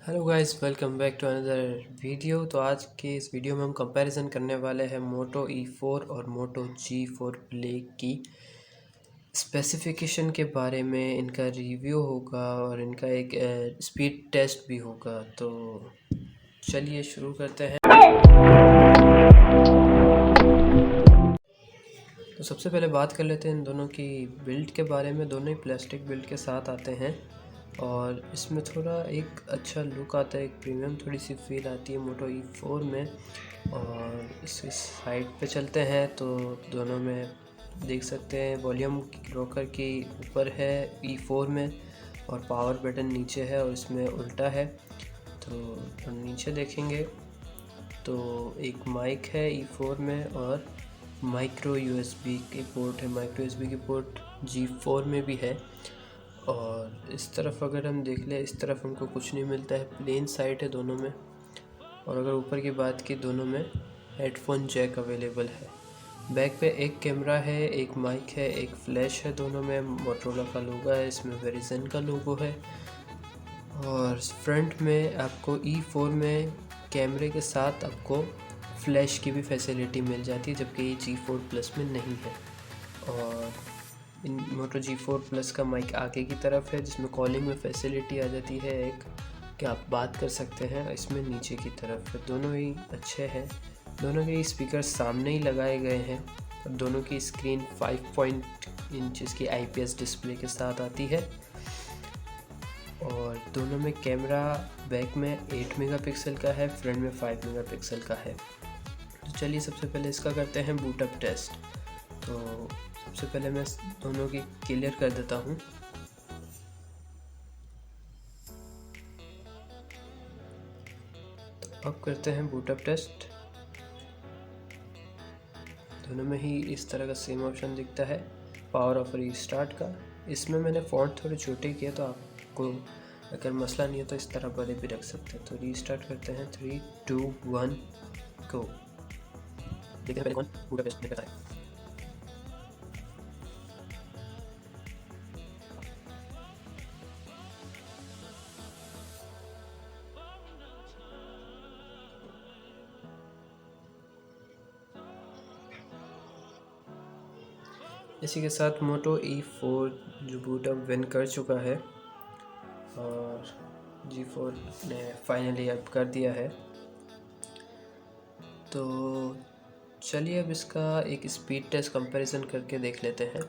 Hello guys, welcome back to another video. तो आज के इस वीडियो में हम कंपैरिजन करने वाले हैं मोटो E4 और मोटो G4 प्ले की स्पेसिफिकेशन के बारे में। इनका रिव्यू होगा और इनका एक स्पीड टेस्ट भी होगा। तो चलिए शुरू करते हैं। तो सबसे पहले बात कर लेते हैं इन दोनों की बिल्ड के बारे में। दोनों ही प्लास्टिक बिल्ड के साथ आते हैं और इसमें थोड़ा एक अच्छा लुक आता है, एक प्रीमियम थोड़ी सी फील आती है मोटो E4 में। और इस साइड पे चलते हैं तो दोनों में देख सकते हैं वॉल्यूम रॉकर की ऊपर है E4 में और पावर बटन नीचे है और इसमें उल्टा है। तो नीचे देखेंगे तो एक माइक है E4 में और माइक्रो USB की पोर्ट है। माइक्रो USB की पोर्ट G4 में भी है। और इस तरफ अगर हम देख लें, इस तरफ हमको कुछ नहीं मिलता है, प्लेन साइड है दोनों में। और अगर ऊपर की बात की, दोनों में हेडफोन जैक अवेलेबल है। बैक पे एक कैमरा है, एक माइक है, एक फ्लैश है। दोनों में मोटरोला का लोगो है, इसमें वेरिजन का लोगो है। और फ्रंट में आपको E4 में कैमरे के साथ आपको फ्लैश की भी फैसिलिटी मिल जाती है, जबकि ये G4 प्लस में नहीं है। और इन मोटो G4 प्लस का माइक आगे की तरफ है, जिसमें कॉलिंग में फैसिलिटी आ जाती है एक कि आप बात कर सकते हैं। इसमें नीचे की तरफ है। दोनों ही अच्छे हैं। दोनों के स्पीकर सामने ही लगाए गए हैं। दोनों की स्क्रीन 5.0 की IPS डिस्प्ले के साथ आती है। और दोनों में कैमरा बैक में 8 मेगापिक्सल का है, फ्रंट में 5 मेगापिक्सल का है। तो चलिए सबसे पहले इसका करते हैं बूटअप टेस्ट। तो सबसे पहले मैं दोनों की क्लियर कर देता हूँ। तो अब करते हैं बूटअप टेस्ट। दोनों में ही इस तरह का सेम ऑप्शन दिखता है, पावर ऑफ रीस्टार्ट का। इसमें मैंने फ़ॉन्ट थोड़े छोटे किए, तो आपको अगर मसला नहीं है तो इस तरह बड़े भी रख सकते हैं। तो रीस्टार्ट करते हैं, 3, 2, 1 गो। देखते हैं पहले कौन बूटअप टेस्ट करता है। इसी के साथ मोटो E4 जो बूटअप विन कर चुका है और G4 ने फाइनली अप कर दिया है। तो चलिए अब इसका एक स्पीड टेस्ट कंपैरिजन करके देख लेते हैं।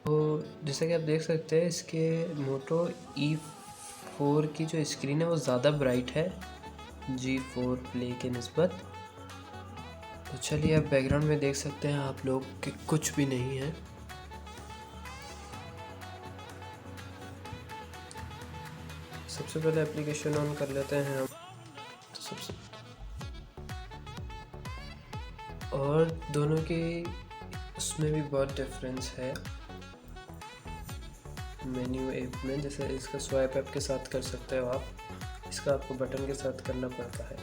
तो जैसा कि आप देख सकते हैं, इसके मोटो E4 की जो स्क्रीन है वो ज़्यादा ब्राइट है G4 प्ले के निस्बत। तो चलिए अब बैकग्राउंड में देख सकते हैं आप लोग कि कुछ भी नहीं है। सबसे पहले एप्लीकेशन ऑन कर लेते हैं हम। तो सबसे और दोनों की उसमें भी बहुत डिफरेंस है मेन्यू ऐप में। जैसे इसका स्वाइप ऐप के साथ कर सकते हो आप, इसका आपको बटन के साथ करना पड़ता है।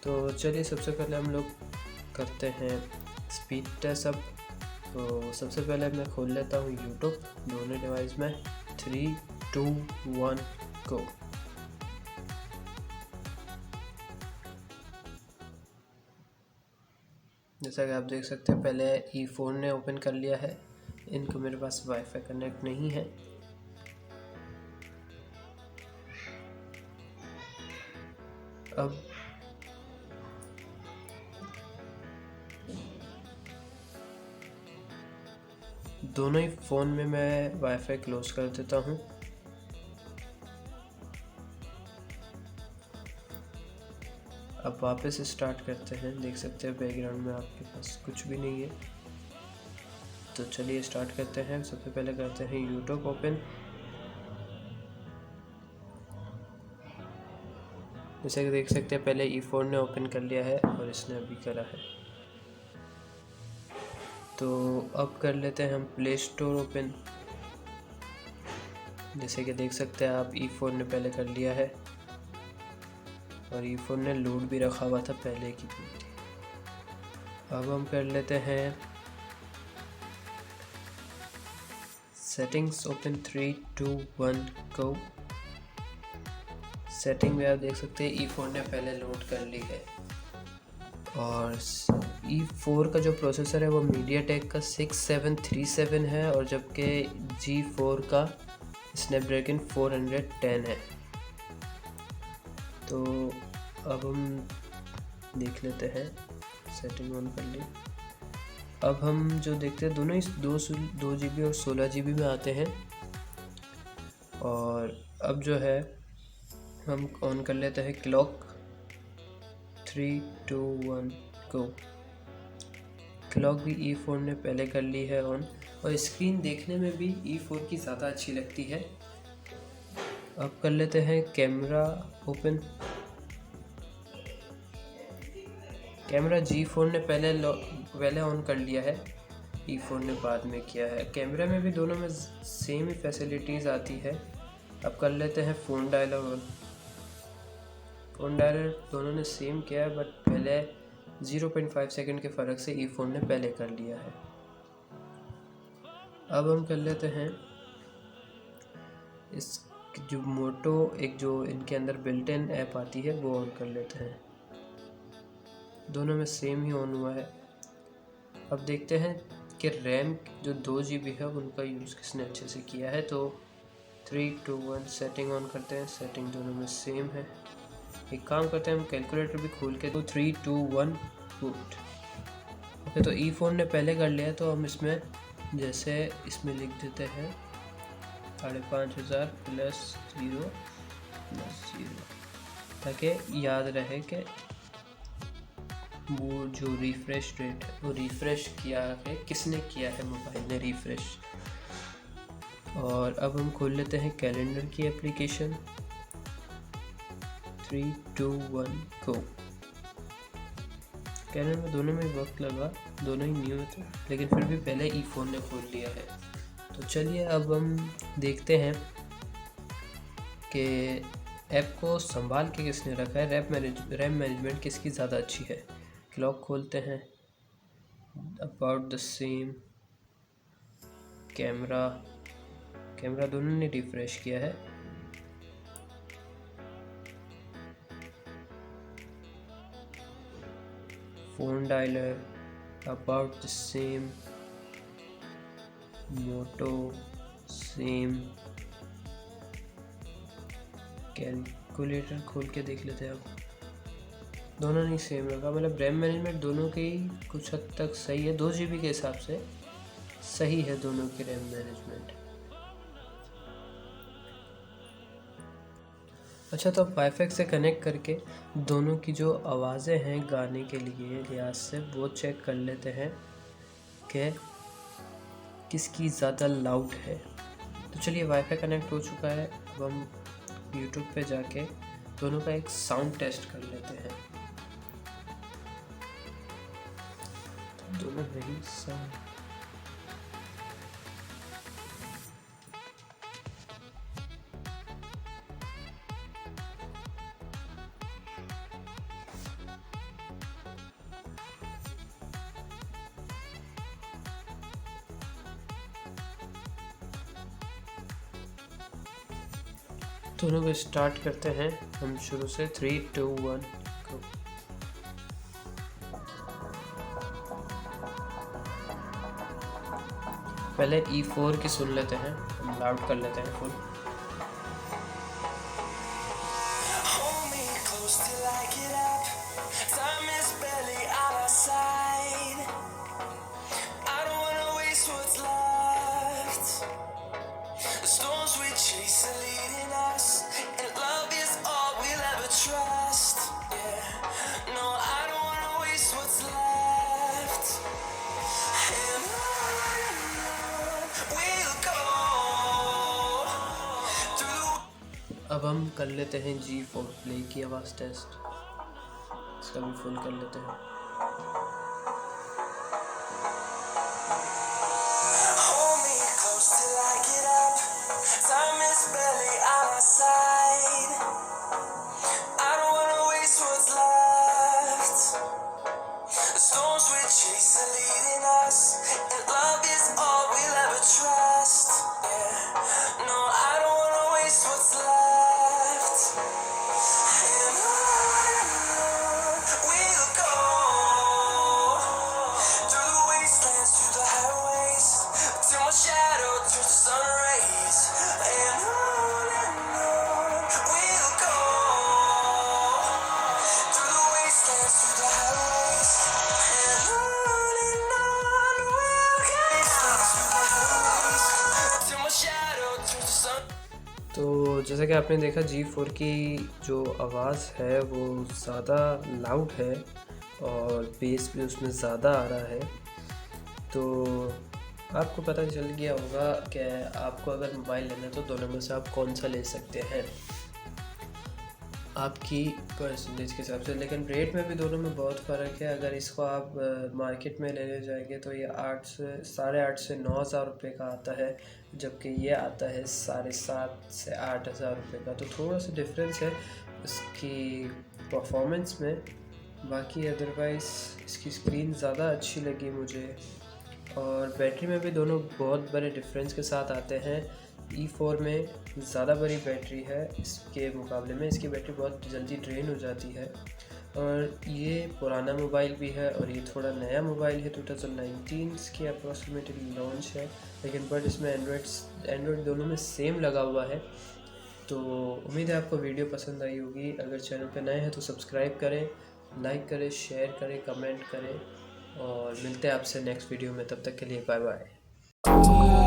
तो चलिए सबसे पहले हम लोग करते हैं स्पीड टेस्ट अब। तो सबसे पहले मैं खोल लेता हूँ यूट्यूब दोनों डिवाइस में। 3, 2, 1 गो। जैसा कि आप देख सकते हैं, पहले E4 ने ओपन कर लिया है। इनको मेरे पास वाईफाई कनेक्ट नहीं है। अब दोनों ही फ़ोन में मैं वाईफाई क्लोज कर देता हूँ। अब वापस स्टार्ट करते हैं। देख सकते हैं बैकग्राउंड में आपके पास कुछ भी नहीं है। तो चलिए स्टार्ट करते हैं। सबसे पहले करते हैं यूट्यूब ओपन। जैसे कि देख सकते हैं, पहले E4 ने ओपन कर लिया है और इसने अभी करा है। तो अब कर लेते हैं हम प्ले स्टोर ओपन। जैसे कि देख सकते हैं आप, E4 ने पहले कर लिया है और E4 ने लोड भी रखा हुआ था पहले की तरह। अब हम कर लेते हैं सेटिंग्स ओपन। 3, 2, 1 गो। सेटिंग में आप देख सकते हैं E4 ने पहले लोड कर ली है। और E4 का जो प्रोसेसर है वो मीडियाटेक का 6737 है, और जबकि G4 का स्नैपड्रैगन 410 है। तो अब हम देख लेते हैं, सेटिंग ऑन कर ली। अब हम जो देखते हैं दोनों इस 2 GB और 16 GB में आते हैं। और अब जो है हम ऑन कर लेते हैं क्लॉक। 3 2 1 गो। क्लॉक भी E4 ने पहले कर ली है ऑन, और स्क्रीन देखने में भी E4 की ज़्यादा अच्छी लगती है। अब कर लेते हैं कैमरा ओपन। कैमरा G4 ने पहले ऑन कर लिया है, E4 ने बाद में किया है। कैमरा में भी दोनों में सेम ही फैसिलिटीज़ आती है। अब कर लेते हैं phone dialer on. Phone dialer दोनों ने सेम किया है, बट पहले 0.5 सेकंड के फ़र्क से E4 ने पहले कर लिया है। अब हम कर लेते हैं इस जो मोटो, एक जो इनके अंदर बिल्ट इन ऐप आती है वो ऑन कर लेते हैं। दोनों में सेम ही ऑन हुआ है। अब देखते हैं कि रैम जो 2 GB है उनका यूज़ किसने अच्छे से किया है। तो 3 2 1 सेटिंग ऑन करते हैं। सेटिंग दोनों में सेम है। एक काम करते हैं, हम कैलकुलेटर भी खोल के, तो 3 2 1 बूट। ओके, तो E4 ने पहले कर लिया, तो हम इसमें जैसे इसमें लिख देते हैं 5500 +0 +0, ताकि याद रहे कि वो जो रिफ़्रेश रेट है वो रिफ़्रेश किया है, किसने किया है, मोबाइल ने रिफ़्रेश। और अब हम खोल लेते हैं कैलेंडर की एप्लीकेशन। 3 2 1 गो। कैलेंडर में दोनों में वक्त लगा, दोनों ही न्यू थे, लेकिन फिर भी पहले E4 ने खोल लिया है। तो चलिए अब हम देखते हैं कि ऐप को संभाल के किसने रखा है, रैम मैनेजमेंट किसकी ज़्यादा अच्छी है। क्लॉक खोलते हैं, अबाउट द सेम। कैमरा दोनों ने रिफ्रेश किया है। Phone dialer about the same. Moto same. Calculator खोल के देख लेते हैं। अब दोनों ने सेम रखा, मतलब रैम मैनेजमेंट दोनों की कुछ हद तक सही है। 2 GB के हिसाब से सही है दोनों की रैम मैनेजमेंट। अच्छा, तो अब वाईफाई से कनेक्ट करके दोनों की जो आवाज़ें हैं गाने के लिए लिहाज से वो चेक कर लेते हैं कि किसकी ज़्यादा लाउड है। तो चलिए, वाईफाई कनेक्ट हो चुका है। अब हम यूट्यूब पे जाके दोनों का एक साउंड टेस्ट कर लेते हैं। तो दोनों में ही साउंड, दोनों को स्टार्ट करते हैं हम शुरू से। 3 2 1 गो। पहले E4 की सुन लेते हैं, हम लाउड कर लेते हैं फुल। अब हम कर लेते हैं G4 प्ले की आवाज़ टेस्ट। इसका भी फुल कर लेते हैं। जैसा कि आपने देखा G4 की जो आवाज़ है वो ज़्यादा लाउड है और बेस भी उसमें ज़्यादा आ रहा है। तो आपको पता चल गया होगा कि आपको अगर मोबाइल लेना है तो दोनों में से आप कौन सा ले सकते हैं आपकी परसेंटेज के हिसाब से। लेकिन रेट में भी दोनों में बहुत फ़र्क है। अगर इसको आप मार्केट में लेने जाएंगे तो ये 8 से 9 हज़ार रुपये का आता है, जबकि ये आता है 7.5 से 8 हज़ार रुपये का। तो थोड़ा सा डिफरेंस है इसकी परफॉर्मेंस में। बाकी अदरवाइज़ इसकी स्क्रीन ज़्यादा अच्छी लगी मुझे, और बैटरी में भी दोनों बहुत बड़े डिफरेंस के साथ आते हैं। E4 में ज़्यादा बड़ी बैटरी है इसके मुकाबले में, इसकी बैटरी बहुत जल्दी ड्रेन हो जाती है। और ये पुराना मोबाइल भी है और ये थोड़ा नया मोबाइल है, 2019 की अप्रॉक्सीमेटली लॉन्च है, लेकिन बट इसमें एंड्रॉयड दोनों में सेम लगा हुआ है। तो उम्मीद है आपको वीडियो पसंद आई होगी। अगर चैनल पे नए हैं तो सब्सक्राइब करें, लाइक करें, शेयर करें, कमेंट करें, और मिलते हैं आपसे नेक्स्ट वीडियो में। तब तक के लिए बाय बाय।